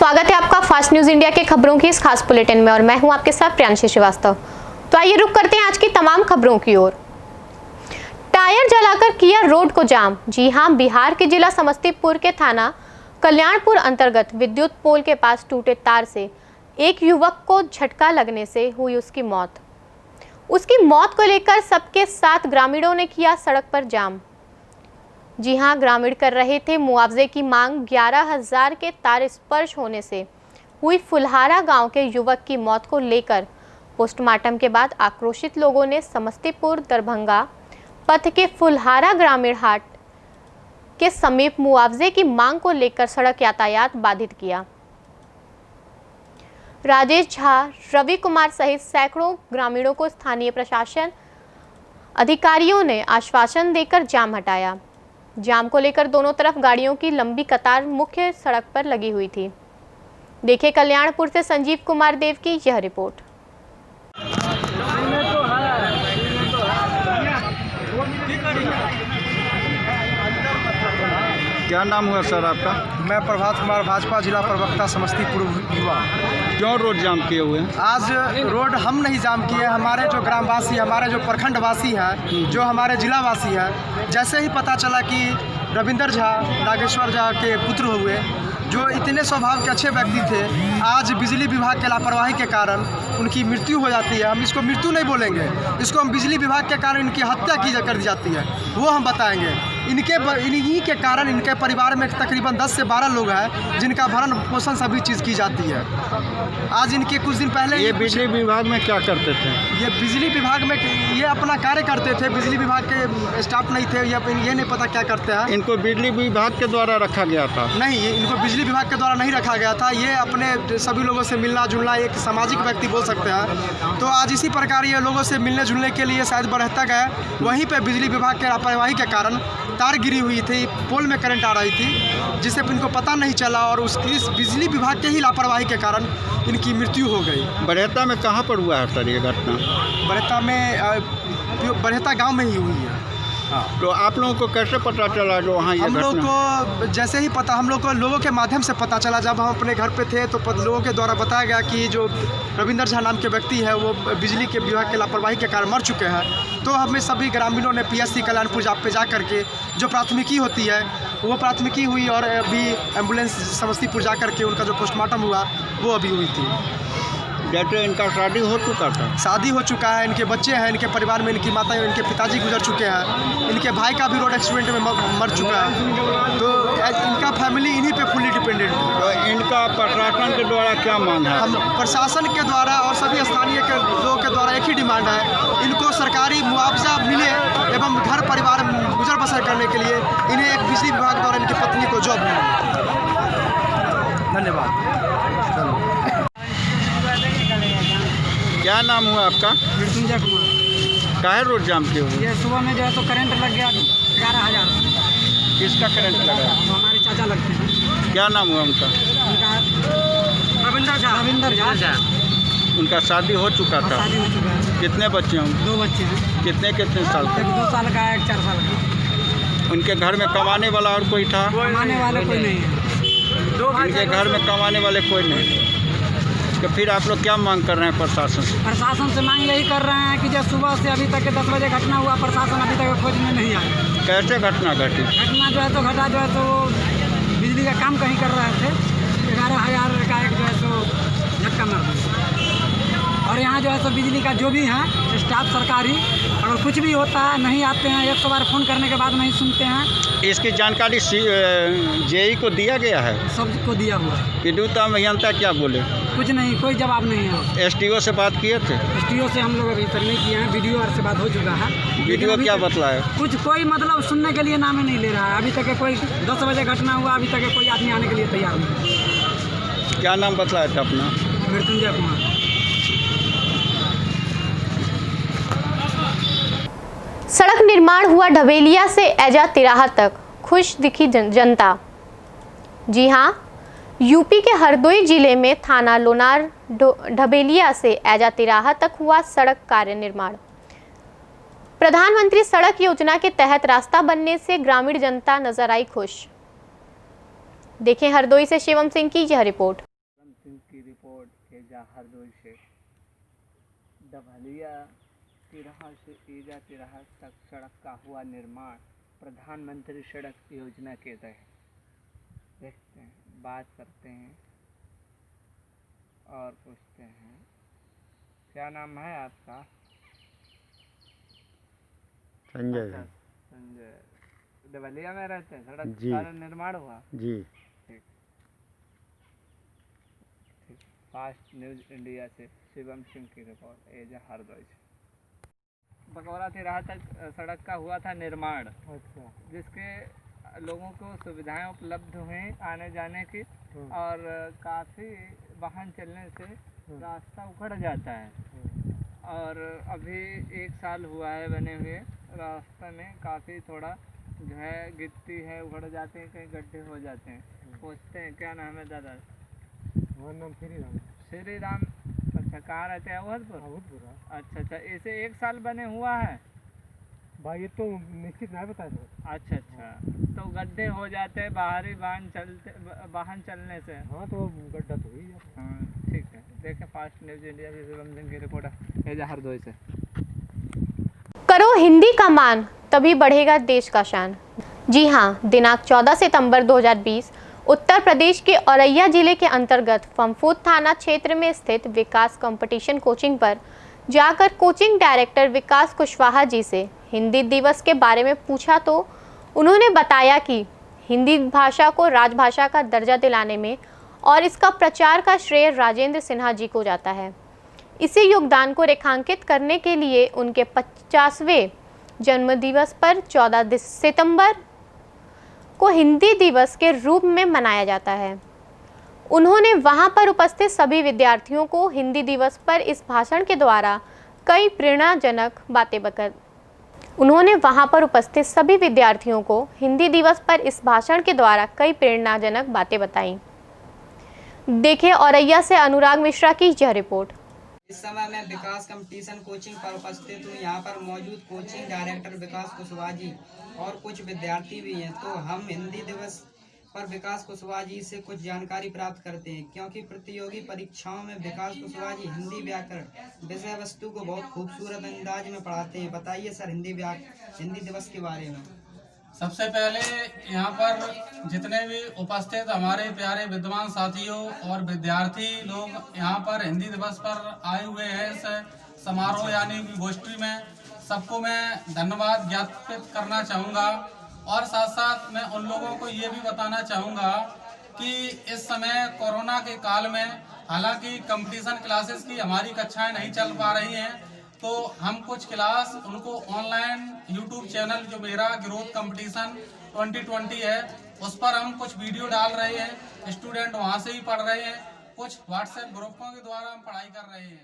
स्वागत है आपका फास्ट न्यूज इंडिया के खबरों की इस खास बुलेटिन में और मैं हूं आपके साथ प्रियांशी श्रीवास्तव। तो आइए रुक करते हैं आज की तमाम खबरों की ओर। टायर जलाकर किया रोड को जाम। जी हां, बिहार के जिला समस्तीपुर के थाना कल्याणपुर अंतर्गत विद्युत पोल के पास टूटे तार से एक युवक को झटका लगने से हुई उसकी मौत को लेकर सबके साथ ग्रामीणों ने किया सड़क पर जाम। जी हां, ग्रामीण कर रहे थे मुआवजे की मांग। 11,000 के तार स्पर्श होने से हुई फुलहारा गांव के युवक की मौत को लेकर पोस्टमार्टम के बाद आक्रोशित लोगों ने समस्तीपुर दरभंगा पथ के फुलहारा ग्रामीण हाट के समीप मुआवजे की मांग को लेकर सड़क यातायात बाधित किया। राजेश झा, रवि कुमार सहित सैकड़ों ग्रामीणों को स्थानीय प्रशासन अधिकारियों ने आश्वासन देकर जाम हटाया। जाम को लेकर दोनों तरफ गाड़ियों की लंबी कतार मुख्य सड़क पर लगी हुई थी। देखिए कल्याणपुर से संजीव कुमार देव की यह रिपोर्ट। क्या नाम हुआ सर आपका? मैं प्रभात कुमार, भाजपा जिला प्रवक्ता समस्तीपुर युवा। क्यों रोड जाम किए हुए हैं? आज रोड हम नहीं जाम किए, हमारे जो ग्रामवासी, हमारे जो प्रखंडवासी हैं, जो हमारे जिलावासी हैं, जैसे ही पता चला कि रविंदर झा, नागेश्वर झा के पुत्र हुए, जो इतने स्वभाव के अच्छे व्यक्ति थे, आज बिजली विभाग के लापरवाही के कारण उनकी मृत्यु हो जाती है। हम इसको मृत्यु नहीं बोलेंगे, इसको हम बिजली विभाग के कारण इनकी हत्या कर दी जाती है, वो हम बताएंगे। इन्हीं के कारण इनके परिवार में तकरीबन 10 से 12 लोग हैं जिनका भरण पोषण सभी चीज़ की जाती है। आज इनके कुछ दिन पहले ये बिजली विभाग में क्या करते थे? ये बिजली विभाग में ये अपना कार्य करते थे। बिजली विभाग के स्टाफ नहीं थे, ये नहीं पता क्या करते हैं। इनको बिजली विभाग के द्वारा रखा गया था? नहीं, इनको बिजली विभाग के द्वारा नहीं रखा गया था। ये अपने सभी लोगों से मिलना जुलना, एक सामाजिक व्यक्ति बोल सकते हैं। तो आज इसी प्रकार ये लोगों से मिलने जुलने के लिए शायद बरहता गए, वहीं पर बिजली विभाग के लापरवाही के कारण तार गिरी हुई थी, पोल में करंट आ रही थी, जिससे इनको पता नहीं चला और इस बिजली विभाग के ही लापरवाही के कारण इनकी मृत्यु हो गई। बरहता में कहाँ पर हुआ है सर ये घटना? बरहता गांव में ही हुई है। हाँ। तो आप लोगों को कैसे पता चला जो वहाँ ये हम लोग घटना? को जैसे ही पता, हम लोग को लोगों के माध्यम से पता चला। जब हम अपने घर पे थे तो लोगों के द्वारा बताया गया कि जो रविंदर झा नाम के व्यक्ति है वो बिजली के विभाग के लापरवाही के कारण मर चुके हैं। तो हमें सभी ग्रामीणों ने PSC कल्याणपुर पे जा करके जो प्राथमिकी होती है वो प्राथमिकी हुई और अभी एम्बुलेंस समस्तीपुर जा करके उनका जो पोस्टमार्टम हुआ वो अभी हुई थी। जैसे इनका शादी हो चुका था? शादी हो चुका है, इनके बच्चे हैं, इनके परिवार में इनकी माता, इनके पिताजी गुजर चुके हैं, इनके भाई का भी रोड एक्सीडेंट में मर चुका है। तो इनका फैमिली इन्हीं पे फुल्ली डिपेंडेंट है। तो इनका प्रशासन के द्वारा क्या मांग है? हम प्रशासन के द्वारा और सभी स्थानीय के लोगों के द्वारा एक ही डिमांड है, इनको सरकारी मुआवजा मिले एवं घर परिवार गुजर बसर करने के लिए इन्हें एक बिजली विभाग द्वारा इनकी पत्नी को जॉब मिले। धन्यवाद। क्या नाम हुआ आपका? मृत्युंजय कुमार। काहे रोड जाम किए हुए? ये सुबह में जो है तो करंट लग गया 11,000। किसका करंट लगा? हमारे चाचा लगते हैं। क्या नाम हुआ उनका? उनका रविंदर झा। उनका शादी हो चुका था? शादी हो चुका है। कितने बच्चे होंगे? 2 बच्चे हैं। कितने साल के? एक 2 साल का है, एक 4 साल का। उनके घर में कमाने वाला और कोई था? कमाने वाले कोई नहीं है। इनके घर में कमाने वाले कोई नहीं। तो फिर आप लोग क्या मांग कर रहे हैं प्रशासन से? प्रशासन से मांग यही कर रहे हैं कि जब सुबह से अभी तक के 10 बजे घटना हुआ, प्रशासन अभी तक खोज में नहीं आया। कैसे घटना घटी? घटना जो है तो घटा जो है तो बिजली का काम कहीं कर रहे थे, 11,000 का एक जो है तो झटका मार दिया। और यहाँ जो है तो बिजली का जो भी है स्टाफ सरकारी, अगर कुछ भी होता है नहीं आते हैं, 100 बार फ़ोन करने के बाद नहीं सुनते हैं। इसकी जानकारी जेई को दिया गया है? सबको दिया हुआ। विद्युत अभियंता क्या बोले? कुछ नहीं, कोई जवाब नहीं है। STO से बात किए थे? STO से हम लोग अभी तक नहीं किए हैं, BDO से बात हो चुका है। वीडियो क्या बतलाया? कुछ कोई मतलब सुनने के लिए नाम ही नहीं ले रहा है। अभी तक कोई 10 बजे घटना हुआ, अभी तक कोई आदमी आने के लिए तैयार नहीं। क्या नाम बतलाया था अपना? मृत्युंजय कुमार। सड़क निर्माण हुआ ढबेलिया से ऐजा तिराहा तक, खुश दिखी जनता। जी हां, यूपी के हरदोई जिले में थाना लोनार ढबेलिया से ऐजा तिराहा तक हुआ सड़क कार्य निर्माण। प्रधानमंत्री सड़क योजना के तहत रास्ता बनने से ग्रामीण जनता नजर आई खुश। देखें हरदोई से शिवम सिंह की यह रिपोर्ट। एजा हरदोई से डभलिया तिराहा से एजा तिराहा तक सड़क का हुआ निर्माण प्रधानमंत्री सड़क योजना के तहत। देखते हैं, बात करते हैं और पूछते हैं, क्या नाम है आपका? संजय। संजय। डबलिया में रहते हैं, सड़क जी। का निर्माण हुआ? जी। ठीक ठीक। फास्ट न्यूज इंडिया से शिवम सिंह की रिपोर्ट, एजा हरदोई से। बकौरा तिराहा तक सड़क का हुआ था निर्माण, अच्छा। जिसके लोगों को सुविधाएं उपलब्ध हुई आने जाने की, और काफ़ी वाहन चलने से रास्ता उखड़ जाता है। और अभी 1 साल हुआ है बने हुए, रास्ते में काफ़ी थोड़ा जो है गिट्टी है, उखड़ जाते हैं, कहीं गड्ढे हो जाते हैं। पूछते हैं, क्या नाम है दादा? हमारा नाम श्री राम। अच्छा, कहाँ रहते हैं? अवधपुर। अच्छा अच्छा, इसे 1 साल बने हुआ है भाई, ये तो निश्चित नहीं बता सकते। अच्छा अच्छा, तो गड्ढे हो जाते हैं बाहरी वाहन चलने से। हाँ, तो गड्ढा तो ही है। हाँ ठीक है। देखें फास्ट न्यूज इंडिया से शिवम सिंह की रिपोर्ट, एजा हरदोई से। करो हिंदी का मान, तभी बढ़ेगा देश का शान। जी हाँ, दिनांक 14 सितंबर 2020 उत्तर प्रदेश के औरैया जिले के अंतर्गत फमफूद थाना क्षेत्र में स्थित विकास कंपटीशन कोचिंग पर जाकर कोचिंग डायरेक्टर विकास कुशवाहा जी से हिंदी दिवस के बारे में पूछा तो उन्होंने बताया कि हिंदी भाषा को राजभाषा का दर्जा दिलाने में और इसका प्रचार का श्रेय राजेंद्र सिन्हा जी को जाता है। इसी योगदान को रेखांकित करने के लिए उनके 50वें जन्मदिवस पर 14 सितंबर को हिंदी दिवस के रूप में मनाया जाता है। उन्होंने वहां पर उपस्थित सभी विद्यार्थियों को हिंदी दिवस पर इस भाषण के द्वारा कई प्रेरणाजनक बातें बताईं। देखें औरैया से अनुराग मिश्रा की यह रिपोर्ट। इस समय मैं विकास कंपटीशन कोचिंग पर उपस्थित हूँ। यहाँ पर मौजूद कोचिंग डायरेक्टर विकास कुशवाहा जी और कुछ विद्यार्थी भी हैं। तो हम हिंदी दिवस पर विकास कुशवाहा जी से कुछ जानकारी प्राप्त करते हैं, क्योंकि प्रतियोगी परीक्षाओं में विकास कुशवाहा जी हिंदी व्याकरण विषय वस्तु को बहुत खूबसूरत अंदाज में पढ़ाते हैं। बताइए सर, हिंदी दिवस के बारे में। सबसे पहले यहाँ पर जितने भी उपस्थित हमारे प्यारे विद्वान साथियों और विद्यार्थी लोग यहाँ पर हिंदी दिवस पर आए हुए हैं इस समारोह यानी गोष्ठी में, सबको मैं धन्यवाद ज्ञापित करना चाहूँगा। और साथ साथ मैं उन लोगों को ये भी बताना चाहूँगा कि इस समय कोरोना के काल में हालांकि कंपटीशन क्लासेस की हमारी कक्षाएं नहीं चल पा रही हैं, तो हम कुछ क्लास उनको ऑनलाइन यूट्यूब चैनल जो मेरा ग्रोथ कंपटीशन 2020 है, उस पर हम कुछ वीडियो डाल रहे हैं। स्टूडेंट वहां से ही पढ़ रहे हैं, कुछ व्हाट्सएप ग्रुपों के द्वारा हम पढ़ाई कर रहे हैं,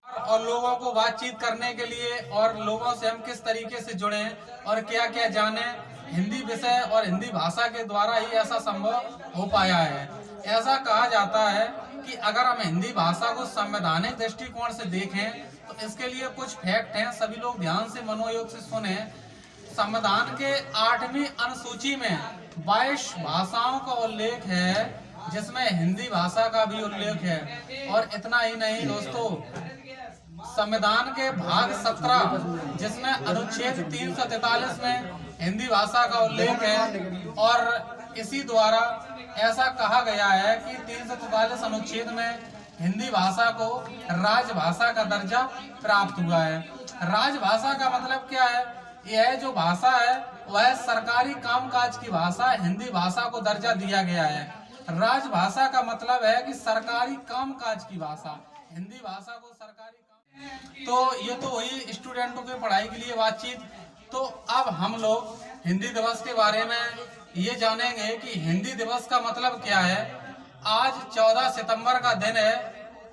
और लोगों को बातचीत करने के लिए और लोगों से हम किस तरीके से जुड़े और क्या क्या जाने, हिंदी विषय और हिंदी भाषा के द्वारा ही ऐसा संभव हो पाया है। ऐसा कहा जाता है कि अगर हम हिंदी भाषा को संवैधानिक दृष्टिकोण से देखें तो इसके लिए कुछ फैक्ट हैं, सभी लोग ध्यान से मनोयोग से सुने। संविधान के 8वीं अनुसूची में 22 भाषाओं का उल्लेख है, जिसमें हिंदी भाषा का भी उल्लेख है। और इतना ही नहीं दोस्तों, संविधान के भाग 17 जिसमें अनुच्छेद 343 में हिंदी भाषा का उल्लेख है, और इसी द्वारा ऐसा कहा गया है कि 343 अनुच्छेद में हिंदी भाषा को राजभाषा का दर्जा प्राप्त हुआ है। राजभाषा का मतलब क्या है? यह जो भाषा है वह सरकारी कामकाज की भाषा, हिंदी भाषा को दर्जा दिया गया है। राजभाषा का मतलब है कि सरकारी कामकाज की भाषा, हिंदी भाषा को सरकारी काम। तो ये तो वही स्टूडेंटों के पढ़ाई के लिए बातचीत। तो अब हम लोग हिंदी दिवस के बारे में ये जानेंगे कि हिंदी दिवस का मतलब क्या है। आज 14 सितंबर का दिन है।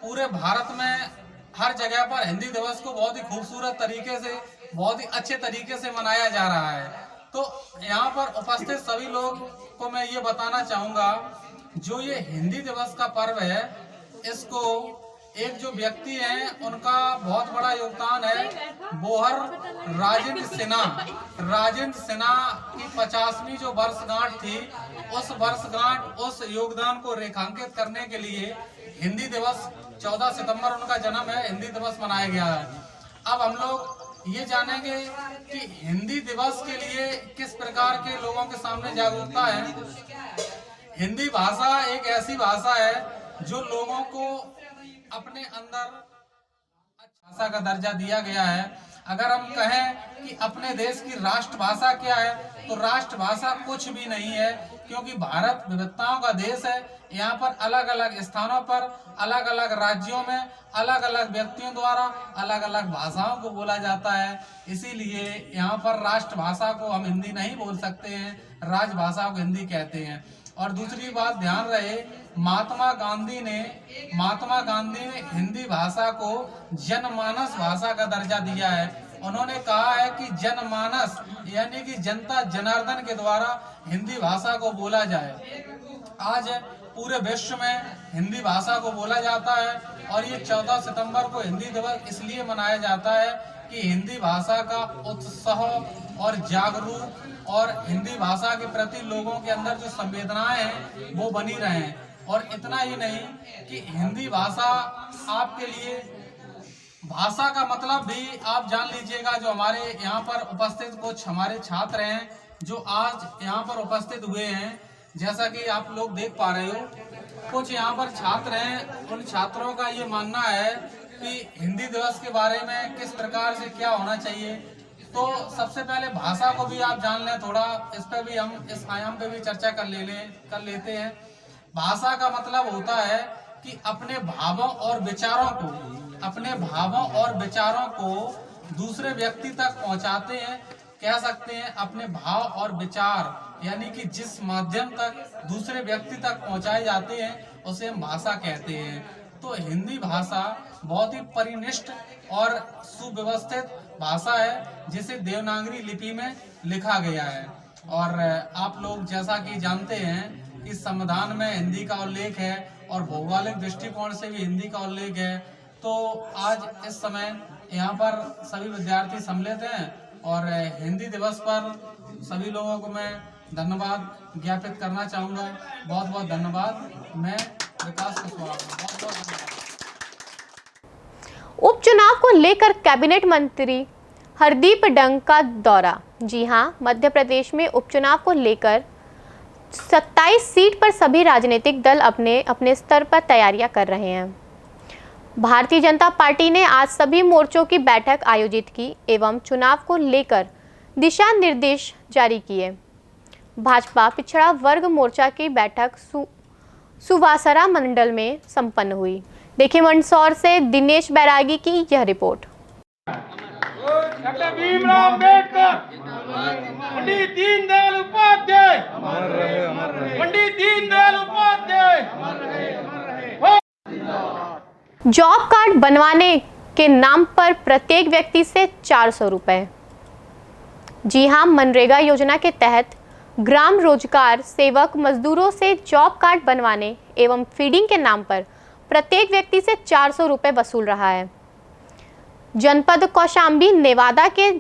पूरे भारत में हर जगह पर हिंदी दिवस को बहुत ही खूबसूरत तरीके से, बहुत ही अच्छे तरीके से मनाया जा रहा है। तो यहाँ पर उपस्थित सभी लोग को मैं ये बताना चाहूँगा, जो ये हिंदी दिवस का पर्व है, इसको एक जो व्यक्ति हैं उनका बहुत बड़ा योगदान है, बोहर राजेंद्र सिन्हा। राजेंद्र सिन्हा की 50वीं जो वर्षगांठ थी, उस वर्षगांठ, उस योगदान को रेखांकित करने के लिए हिंदी दिवस 14 सितंबर उनका जन्म है, हिंदी दिवस मनाया गया है। अब हम लोग ये जानेंगे कि हिंदी दिवस के लिए किस प्रकार के लोगों के सामने जागरूकता है। हिंदी भाषा एक ऐसी भाषा है जो लोगों को अपने अंदर भाषा का दर्जा दिया गया है। अगर हम कहें कि अपने देश की राष्ट्रभाषा क्या है, तो राष्ट्रभाषा कुछ भी नहीं है, क्योंकि भारत विविधताओं का देश है। यहाँ पर अलग अलग स्थानों पर, अलग अलग राज्यों में, अलग अलग व्यक्तियों द्वारा अलग अलग भाषाओं को बोला जाता है। इसीलिए यहाँ पर राष्ट्रभाषा को हम हिंदी नहीं बोल सकते हैं, राजभाषा को हिंदी कहते हैं। और दूसरी बात ध्यान रहे, महात्मा गांधी ने हिंदी भाषा को जनमानस भाषा का दर्जा दिया है। उन्होंने कहा है कि जनमानस यानी कि जनता जनार्दन के द्वारा हिंदी भाषा को बोला जाए। आज पूरे विश्व में हिंदी भाषा को बोला जाता है और ये 14 सितंबर को हिंदी दिवस इसलिए मनाया जाता है कि हिंदी भाषा का उत्साह और जागरूक और हिंदी भाषा के प्रति लोगों के अंदर जो संवेदनाएं हैं वो बनी रहें। और इतना ही नहीं कि हिंदी भाषा आपके लिए, भाषा का मतलब भी आप जान लीजिएगा। जो हमारे यहाँ पर उपस्थित कुछ हमारे छात्र हैं जो आज यहाँ पर उपस्थित हुए हैं, जैसा कि आप लोग देख पा रहे हो, कुछ यहाँ पर छात्र हैं। उन छात्रों का ये मानना है कि हिंदी दिवस के बारे में किस प्रकार से क्या होना चाहिए। तो सबसे पहले भाषा को भी आप जान लें, थोड़ा इस पे भी हम इस आयाम पे भी चर्चा कर लेते हैं। भाषा का मतलब होता है कि अपने भावों और विचारों को दूसरे व्यक्ति तक पहुंचाते हैं। कह सकते हैं अपने भाव और विचार यानी कि जिस माध्यम तक दूसरे व्यक्ति तक पहुंचाए जाते हैं उसे हम भाषा कहते हैं। तो हिंदी भाषा बहुत ही परिनिष्ठ और सुव्यवस्थित भाषा है, जिसे देवनागरी लिपि में लिखा गया है। और आप लोग जैसा कि जानते हैं कि संविधान में हिंदी का उल्लेख है और भौगोलिक दृष्टिकोण से भी हिंदी का उल्लेख है। तो आज इस समय यहाँ पर सभी विद्यार्थी सम्मिलित हैं और हिंदी दिवस पर सभी लोगों को मैं धन्यवाद ज्ञापित करना चाहूँगा। बहुत बहुत धन्यवाद। मैं विकास कुशवाहा, बहुत बहुत धन्यवाद। उपचुनाव को लेकर कैबिनेट मंत्री हरदीप डंग का दौरा। जी हां, मध्य प्रदेश में उपचुनाव को लेकर 27 सीट पर सभी राजनीतिक दल अपने अपने स्तर पर तैयारियां कर रहे हैं। भारतीय जनता पार्टी ने आज सभी मोर्चों की बैठक आयोजित की एवं चुनाव को लेकर दिशा निर्देश जारी किए। भाजपा पिछड़ा वर्ग मोर्चा की बैठक सुवासरा मंडल में संपन्न हुई। देखिए मंदसौर से दिनेश बैरागी की यह report. Doctor Bhimrao Ambedkar, Pandit Deendayal Upadhyay, Pandit Deendayal Upadhyay. Job card बनवाने के नाम पर प्रत्येक व्यक्ति से 400 रुपए। जी हां, मनरेगा योजना के तहत ग्राम रोजगार सेवक मजदूरों से जॉब कार्ड बनवाने एवं फीडिंग के नाम पर प्रत्येक व्यक्ति से 400 रुपए वसूल रहा है। जनपद कौशाम्बी नेवादा के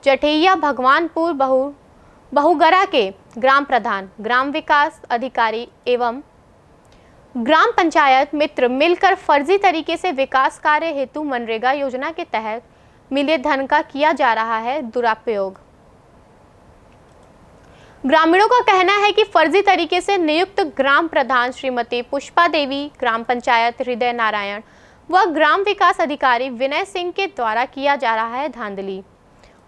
जठैया भगवानपुर बहुगरा के ग्राम प्रधान, ग्राम विकास अधिकारी एवं ग्राम पंचायत मित्र मिलकर फर्जी तरीके से विकास कार्य हेतु मनरेगा योजना के तहत मिले धन का किया जा रहा है दुरुपयोग। ग्रामीणों का कहना है कि फर्जी तरीके से नियुक्त ग्राम प्रधान श्रीमती पुष्पा देवी, ग्राम पंचायत हृदय नारायण व ग्राम विकास अधिकारी विनय सिंह के द्वारा किया जा रहा है धांधली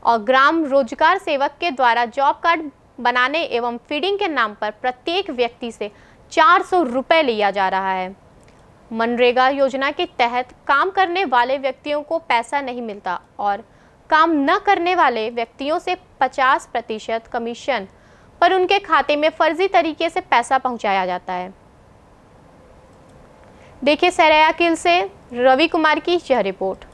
और ग्राम रोजगार सेवक के द्वारा जॉब कार्ड बनाने एवं फीडिंग के नाम पर प्रत्येक व्यक्ति से 400 रुपए लिया जा रहा है। मनरेगा योजना के तहत काम करने वाले व्यक्तियों को पैसा नहीं मिलता और काम न करने वाले व्यक्तियों से 50% कमीशन पर उनके खाते में फर्जी तरीके से पैसा पहुंचाया जाता है। देखिए सरायकेला से रवि कुमार की यह रिपोर्ट।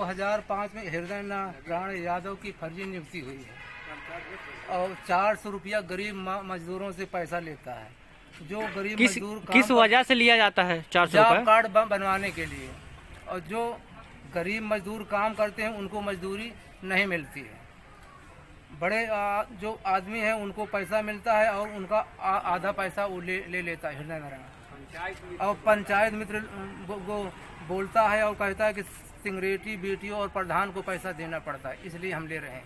2005 में हृदय नारायण यादव की फर्जी नियुक्ति हुई है और 400 रुपया गरीब मजदूरों से पैसा लेता है। जो गरीब मजदूर किस वजह से लिया जाता है 400 जॉब रुपये? कार्ड बनवाने के लिए, और जो गरीब मजदूर काम करते हैं उनको मजदूरी नहीं मिलती है। बड़े जो आदमी हैं उनको पैसा मिलता है और उनका आधा पैसा वो ले लेता है हृदय नारायण। और पंचायत मित्र वो बोलता है और कहता है कि सिंगरेटी बीटीओ और प्रधान को पैसा देना पड़ता है, इसलिए हम ले रहे हैं।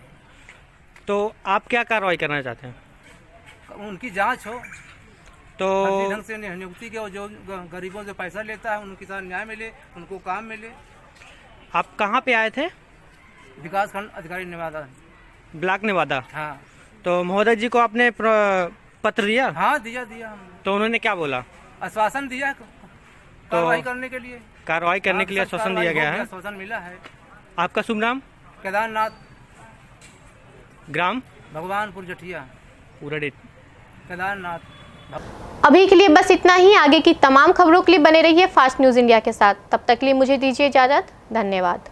तो आप क्या कार्रवाई करना चाहते हैं? उनकी जांच हो, तो फर्जी ढंग से नियुक्ति के, और जो गरीबों से पैसा लेता है उनके साथ न्याय मिले, उनको काम मिले। आप कहाँ पे आए थे? विकास खंड अधिकारी नेवादा, ब्लॉक नेवादा। हाँ। तो महोदय जी को आपने पत्र दिया? हाँ दिया हमने। तो उन्होंने क्या बोला? आश्वासन दिया कार्रवाई करने के लिए। कार्रवाई करने के लिए आश्वासन दिया गया है। आश्वासन मिला है। आपका शुभ नाम? केदारनाथ, ग्राम भगवानपुर जठिया, पूरा डेट। केदारनाथ। अभी के लिए बस इतना ही। आगे की तमाम खबरों के लिए बने रहिए फास्ट न्यूज़ इंडिया के साथ। तब तक के लिए मुझे दीजिए इजाज़त। धन्यवाद।